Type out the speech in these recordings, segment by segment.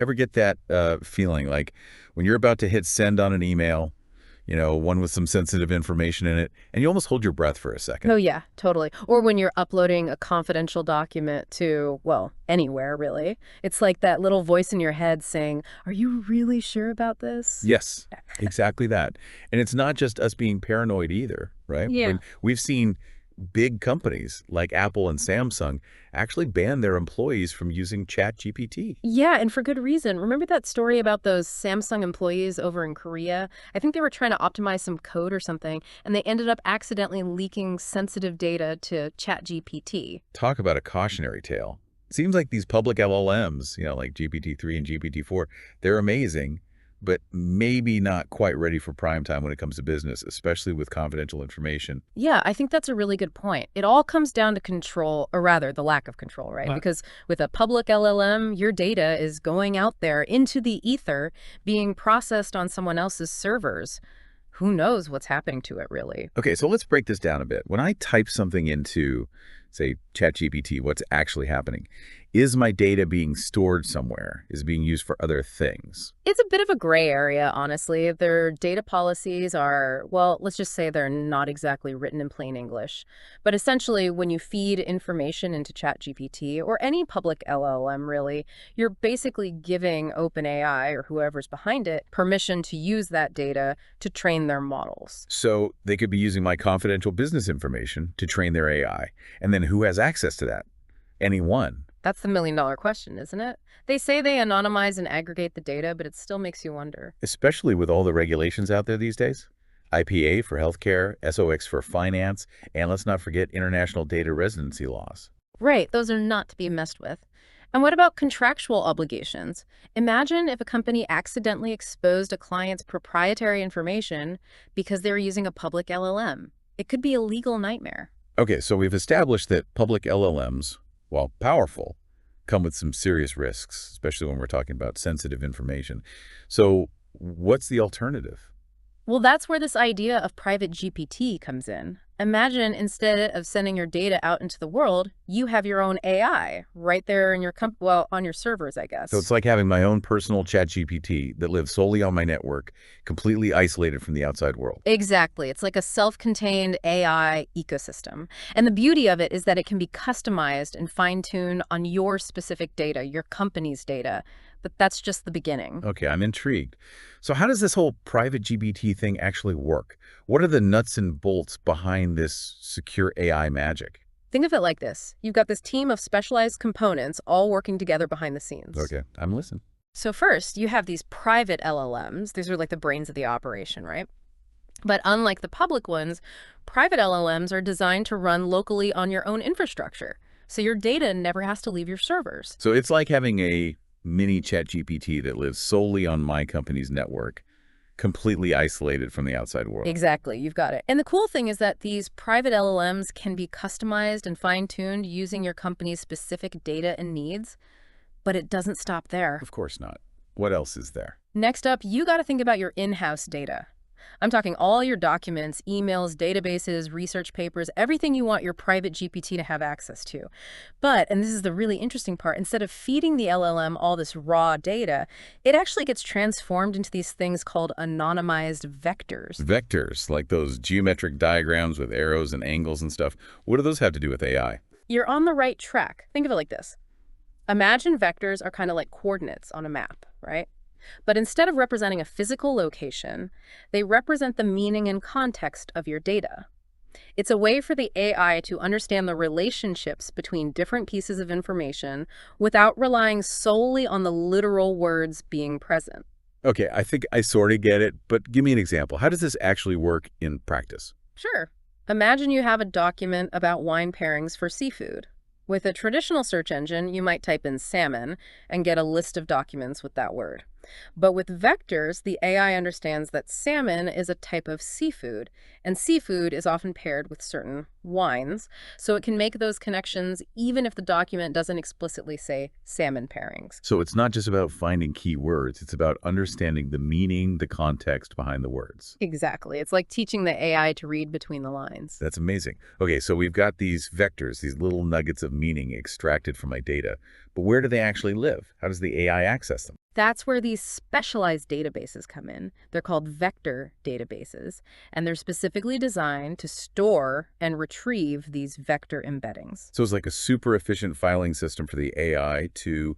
Ever get that feeling like when you're about to hit send on an email, one with some sensitive information in it, and you almost hold your breath for a second? Oh, yeah, totally. Or when you're uploading a confidential document to, well, anywhere, really. It's like that little voice in your head saying, "Are you really sure about this?" Yes, exactly that. And it's not just us being paranoid either, right? Yeah. When we've seen big companies like Apple and Samsung actually ban their employees from using ChatGPT. Yeah, and for good reason. Remember that story about those Samsung employees over in Korea? I think they were trying to optimize some code or something, and they ended up accidentally leaking sensitive data to ChatGPT. Talk about a cautionary tale. Seems like these public LLMs, like GPT-3 and GPT-4, they're amazing, but maybe not quite ready for prime time when it comes to business, especially with confidential information. Yeah, I think that's a really good point. It all comes down to control, or rather, the lack of control, right? Because with a public LLM, your data is going out there into the ether, being processed on someone else's servers. Who knows what's happening to it, really? Okay, so let's break this down a bit. When I type something into, say, ChatGPT, what's actually happening? Is my data being stored somewhere? Is it being used for other things? It's a bit of a gray area, honestly. Their data policies are, well, let's just say they're not exactly written in plain English. But essentially, when you feed information into ChatGPT or any public LLM, really, you're basically giving OpenAI or whoever's behind it permission to use that data to train their models. So they could be using my confidential business information to train their AI. And then who has access to that? Anyone. That's the million-dollar question, isn't it? They say they anonymize and aggregate the data, but it still makes you wonder. Especially with all the regulations out there these days. IPA for healthcare, SOX for finance, and let's not forget international data residency laws. Right, those are not to be messed with. And what about contractual obligations? Imagine if a company accidentally exposed a client's proprietary information because they were using a public LLM. It could be a legal nightmare. Okay, so we've established that public LLMs, while powerful, come with some serious risks, especially when we're talking about sensitive information. So what's the alternative? Well, that's where this idea of private GPT comes in. Imagine instead of sending your data out into the world, you have your own AI right there in your well, on your servers, I So guess. it's like having my own personal ChatGPT that lives solely on my network, completely isolated from the outside world. Exactly. It's like a self-contained AI ecosystem. And the beauty of it is that it can be customized and fine-tuned on your specific data, your company's data. But that's just the beginning. Okay, I'm intrigued. So how does this whole private GPT thing actually work? What are the nuts and bolts behind this secure AI magic? Think of it like this. You've got this team of specialized components all working together behind the scenes. Okay, I'm listening. So first, you have these private LLMs. These are like the brains of the operation, right? But unlike the public ones, private LLMs are designed to run locally on your own infrastructure. So your data never has to leave your servers. So it's like having a mini ChatGPT that lives solely on my company's network, completely isolated from the outside world. Exactly, you've got it. And the cool thing is that these private LLMs can be customized and fine-tuned using your company's specific data and needs, but it doesn't stop there. Of course not. What else is there? Next up, you got to think about your in-house data. I'm talking all your documents, emails, databases, research papers, everything you want your private GPT to have access to. But, and this is the really interesting part, instead of feeding the LLM all this raw data, it actually gets transformed into these things called anonymized vectors. Vectors, like those geometric diagrams with arrows and angles and stuff. What do those have to do with AI? You're on the right track. Think of it like this. Imagine vectors are kind of like coordinates on a map, right? But instead of representing a physical location, they represent the meaning and context of your data. It's a way for the AI to understand the relationships between different pieces of information without relying solely on the literal words being present. Okay, I think I sort of get it, but give me an example. How does this actually work in practice? Sure. Imagine you have a document about wine pairings for seafood. With a traditional search engine, you might type in salmon and get a list of documents with that word. But with vectors, the AI understands that salmon is a type of seafood, and seafood is often paired with certain wines, so it can make those connections even if the document doesn't explicitly say salmon pairings. So it's not just about finding key words, it's about understanding the meaning, the context behind the words. Exactly. It's like teaching the AI to read between the lines. That's amazing. Okay, so we've got these vectors, these little nuggets of meaning extracted from my data. But where do they actually live? How does the AI access them? That's where these specialized databases come in. They're called vector databases, and they're specifically designed to store and retrieve these vector embeddings. So it's like a super efficient filing system for the AI to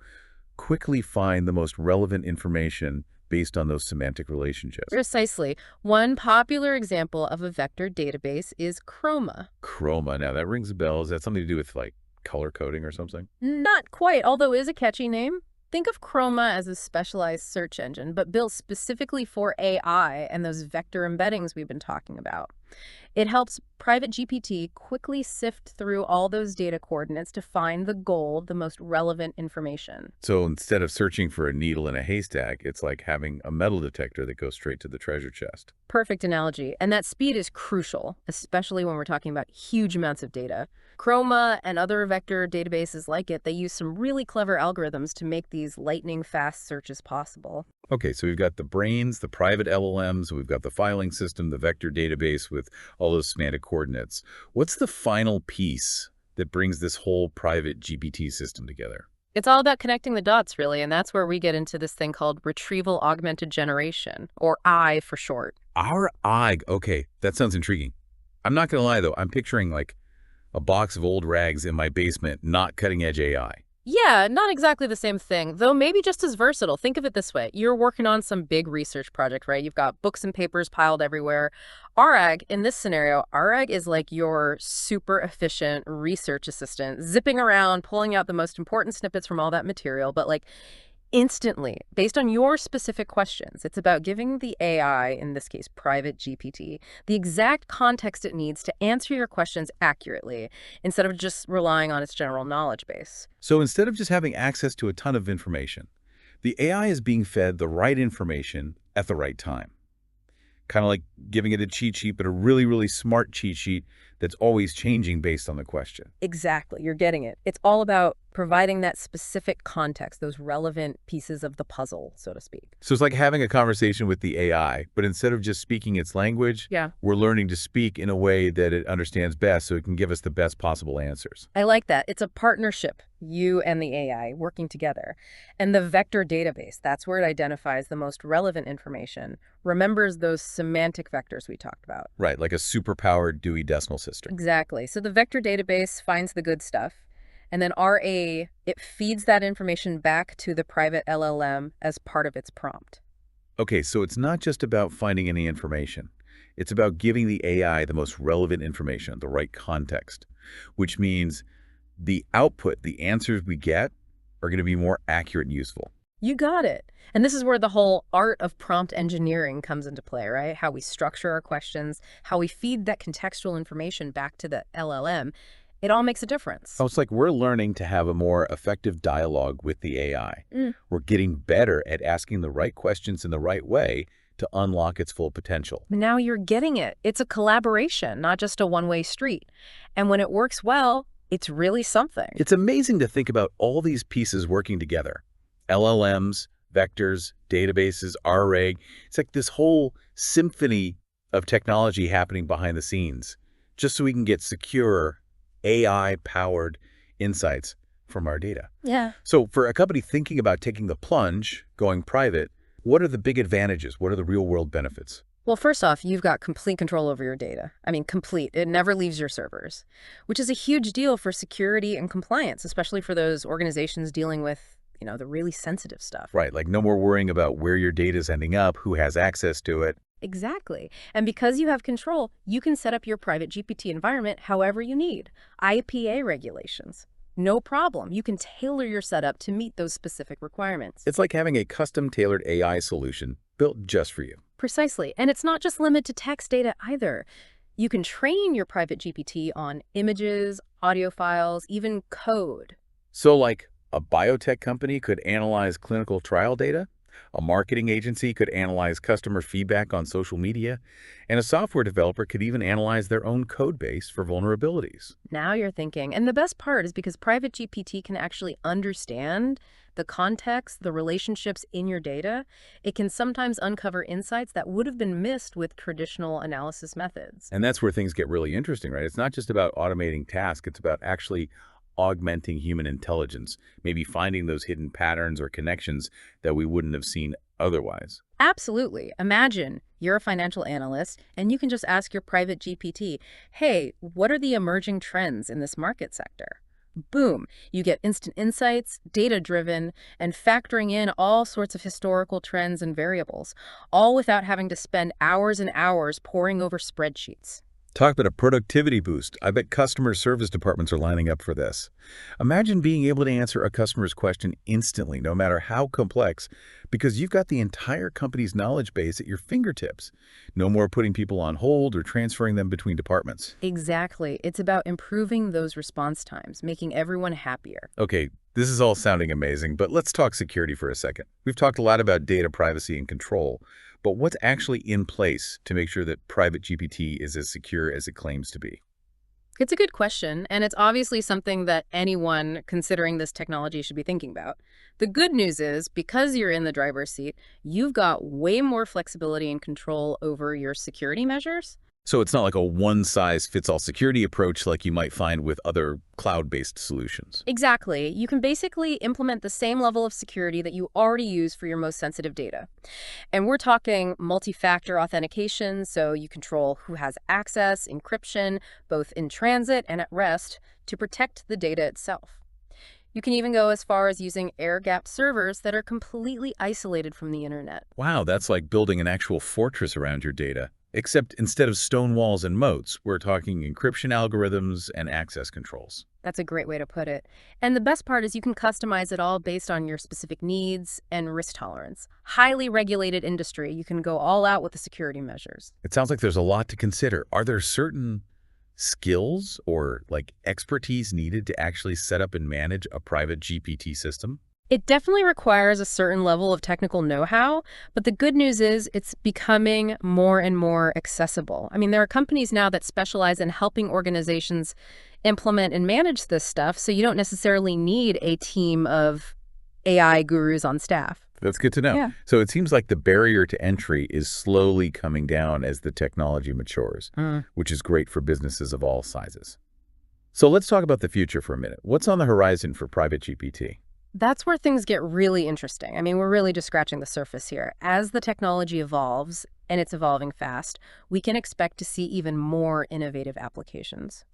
quickly find the most relevant information based on those semantic relationships. Precisely. One popular example of a vector database is Chroma. Chroma, now that rings a bell. Is that something to do with like color coding or something? Not quite, although it is a catchy name. Think of Chroma as a specialized search engine, but built specifically for AI and those vector embeddings we've been talking about. It helps PrivateGPT quickly sift through all those data coordinates to find the gold, the most relevant information. So instead of searching for a needle in a haystack, it's like having a metal detector that goes straight to the treasure chest. Perfect analogy. And that speed is crucial, especially when we're talking about huge amounts of data. Chroma and other vector databases like it, they use some really clever algorithms to make these lightning-fast searches possible. Okay, so we've got the brains, the private LLMs, we've got the filing system, the vector database with all those semantic coordinates. What's the final piece that brings this whole private GPT system together? It's all about connecting the dots, really, and that's where we get into this thing called retrieval augmented generation, or I for short. Our eye, okay, that sounds intriguing. I'm not going to lie, though. I'm picturing like a box of old rags in my basement, not cutting-edge AI. Yeah, not exactly the same thing, though maybe just as versatile. Think of it this way. You're working on some big research project, right? You've got books and papers piled everywhere. RAG, in this scenario, RAG is like your super efficient research assistant, zipping around, pulling out the most important snippets from all that material, but like instantly, based on your specific questions. It's about giving the AI, in this case, PrivateGPT, the exact context it needs to answer your questions accurately, instead of just relying on its general knowledge base. So instead of just having access to a ton of information, the AI is being fed the right information at the right time. Kind of like giving it a cheat sheet, but a really, really smart cheat sheet that's always changing based on the question. Exactly, you're getting it. It's all about providing that specific context, those relevant pieces of the puzzle, so to speak. So it's like having a conversation with the AI, but instead of just speaking its language, Yeah. we're learning to speak in a way that it understands best so it can give us the best possible answers. I like that. It's a partnership, you and the AI working together. And the vector database, that's where it identifies the most relevant information, remembers those semantic vectors we talked about. Right, like a superpowered Dewey Decimal System. Exactly. So the vector database finds the good stuff, and then RA, it feeds that information back to the private LLM as part of its prompt. Okay, so it's not just about finding any information. It's about giving the AI the most relevant information, the right context, which means the output, the answers we get, are going to be more accurate and useful. You got it. And this is where the whole art of prompt engineering comes into play, right? How we structure our questions, how we feed that contextual information back to the LLM. It all makes a difference. So it's like we're learning to have a more effective dialogue with the AI. We're getting better at asking the right questions in the right way to unlock its full potential. Now you're getting it. It's a collaboration, not just a one-way street. And when it works well, it's really something. It's amazing to think about all these pieces working together. LLMs, vectors, databases, RAG. It's like this whole symphony of technology happening behind the scenes, just so we can get secure, AI-powered insights from our data. Yeah. So for a company thinking about taking the plunge, going private, what are the big advantages? What are the real-world benefits? Well, first off, you've got complete control over your data. I mean, complete. It never leaves your servers, which is a huge deal for security and compliance, especially for those organizations dealing with, the really sensitive stuff. Right, like no more worrying about where your data is ending up, who has access to it. Exactly. And because you have control, you can set up your private GPT environment however you need. IPA regulations. No problem. You can tailor your setup to meet those specific requirements. It's like having a custom-tailored AI solution built just for you. Precisely. And it's not just limited to text data either. You can train your private GPT on images, audio files, even code. So like a biotech company could analyze clinical trial data, a marketing agency could analyze customer feedback on social media, and a software developer could even analyze their own code base for vulnerabilities. Now you're thinking. And the best part is because private GPT can actually understand the context, the relationships in your data, it can sometimes uncover insights that would have been missed with traditional analysis methods. And that's where things get really interesting, right? It's not just about automating tasks, it's about actually augmenting human intelligence, maybe finding those hidden patterns or connections that we wouldn't have seen otherwise. Absolutely. Imagine you're a financial analyst and you can just ask your private GPT, hey, what are the emerging trends in this market sector? Boom, you get instant insights, data-driven, and factoring in all sorts of historical trends and variables, all without having to spend hours and hours poring over spreadsheets. Talk about a productivity boost. I bet customer service departments are lining up for this. Imagine being able to answer a customer's question instantly, no matter how complex, because you've got the entire company's knowledge base at your fingertips. No more putting people on hold or transferring them between departments. Exactly. It's about improving those response times, making everyone happier. Okay, this is all sounding amazing, but let's talk security for a second. We've talked a lot about data privacy and control, but what's actually in place to make sure that private GPT is as secure as it claims to be? It's a good question, and it's obviously something that anyone considering this technology should be thinking about. The good news is, because you're in the driver's seat, you've got way more flexibility and control over your security measures. So it's not like a one-size-fits-all security approach like you might find with other cloud-based solutions. Exactly. You can basically implement the same level of security that you already use for your most sensitive data. And we're talking multi-factor authentication, so you control who has access, encryption, both in transit and at rest, to protect the data itself. You can even go as far as using air-gapped servers that are completely isolated from the internet. Wow, that's like building an actual fortress around your data. Except instead of stone walls and moats, we're talking encryption algorithms and access controls. That's a great way to put it. And the best part is you can customize it all based on your specific needs and risk tolerance. Highly regulated industry, you can go all out with the security measures. It sounds like there's a lot to consider. Are there certain skills or expertise needed to actually set up and manage a private GPT system? It definitely requires a certain level of technical know-how, but the good news is it's becoming more and more accessible. I mean, there are companies now that specialize in helping organizations implement and manage this stuff, so you don't necessarily need a team of AI gurus on staff. That's good to know. Yeah. So it seems like the barrier to entry is slowly coming down as the technology matures, which is great for businesses of all sizes. So let's talk about the future for a minute. What's on the horizon for private GPT? That's where things get really interesting. I mean, we're really just scratching the surface here. As the technology evolves, and it's evolving fast, we can expect to see even more innovative applications,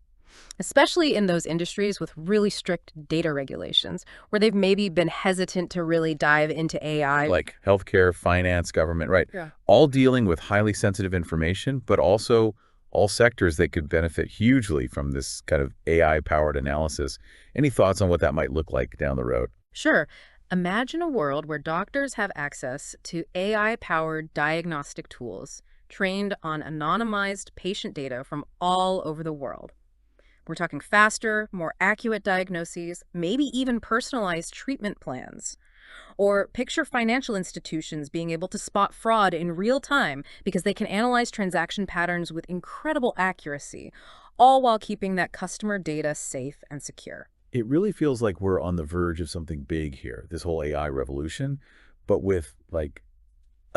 especially in those industries with really strict data regulations, where they've maybe been hesitant to really dive into AI. Like healthcare, finance, government, right? Yeah. All dealing with highly sensitive information, but also all sectors that could benefit hugely from this kind of AI-powered analysis. Any thoughts on what that might look like down the road? Sure. Imagine a world where doctors have access to AI-powered diagnostic tools trained on anonymized patient data from all over the world. We're talking faster, more accurate diagnoses, maybe even personalized treatment plans. Or picture financial institutions being able to spot fraud in real time because they can analyze transaction patterns with incredible accuracy, all while keeping that customer data safe and secure. It really feels like we're on the verge of something big here, this whole AI revolution, but with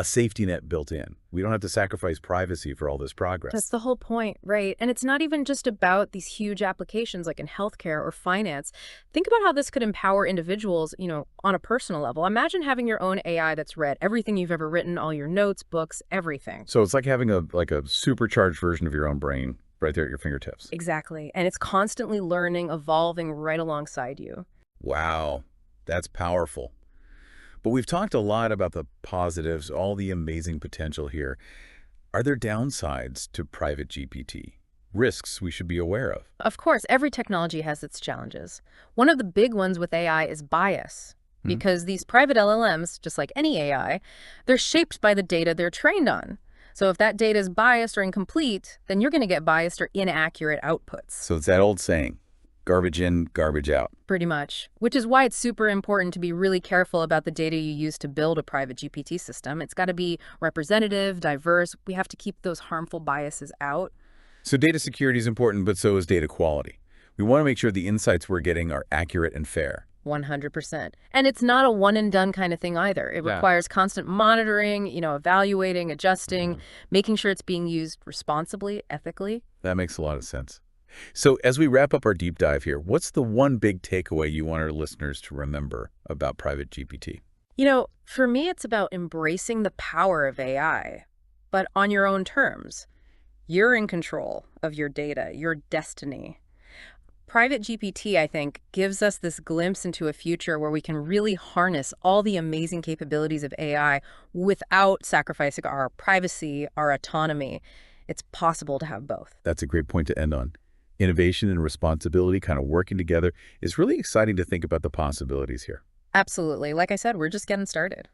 a safety net built in. We don't have to sacrifice privacy for all this progress. That's the whole point, right? And it's not even just about these huge applications like in healthcare or finance. Think about how this could empower individuals, on a personal level. Imagine having your own AI that's read everything you've ever written, all your notes, books, everything. So it's like having a supercharged version of your own brain right there at your fingertips. Exactly. And it's constantly learning, evolving right alongside you. Wow, that's powerful. But we've talked a lot about the positives, all the amazing potential here. Are there downsides to private GPT? Risks we should be aware of? Of course, every technology has its challenges. One of the big ones with AI is bias. Because these private LLMs, just like any AI, they're shaped by the data they're trained on. So if that data is biased or incomplete, then you're going to get biased or inaccurate outputs. So it's that old saying, garbage in, garbage out. Pretty much, which is why it's super important to be really careful about the data you use to build a private GPT system. It's got to be representative, diverse. We have to keep those harmful biases out. So data security is important, but so is data quality. We want to make sure the insights we're getting are accurate and fair. 100%. And it's not a one and done kind of thing either. It requires constant monitoring, evaluating, adjusting, making sure it's being used responsibly, ethically. That makes a lot of sense. So as we wrap up our deep dive here, what's the one big takeaway you want our listeners to remember about Private GPT? For me, it's about embracing the power of AI, but on your own terms. You're in control of your data, your destiny. Private GPT, I think, gives us this glimpse into a future where we can really harness all the amazing capabilities of AI without sacrificing our privacy, our autonomy. It's possible to have both. That's a great point to end on. Innovation and responsibility kind of working together is really exciting to think about the possibilities here. Absolutely. Like I said, we're just getting started.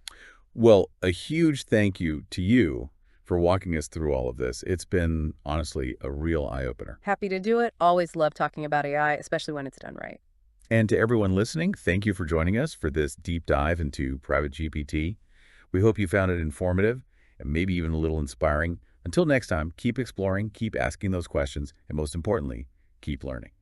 Well, a huge thank you to you for walking us through all of this. It's been, honestly, a real eye-opener. Happy to do it. Always love talking about AI, especially when it's done right. And to everyone listening, thank you for joining us for this deep dive into Private GPT. We hope you found it informative and maybe even a little inspiring. Until next time, keep exploring, keep asking those questions, and most importantly, keep learning.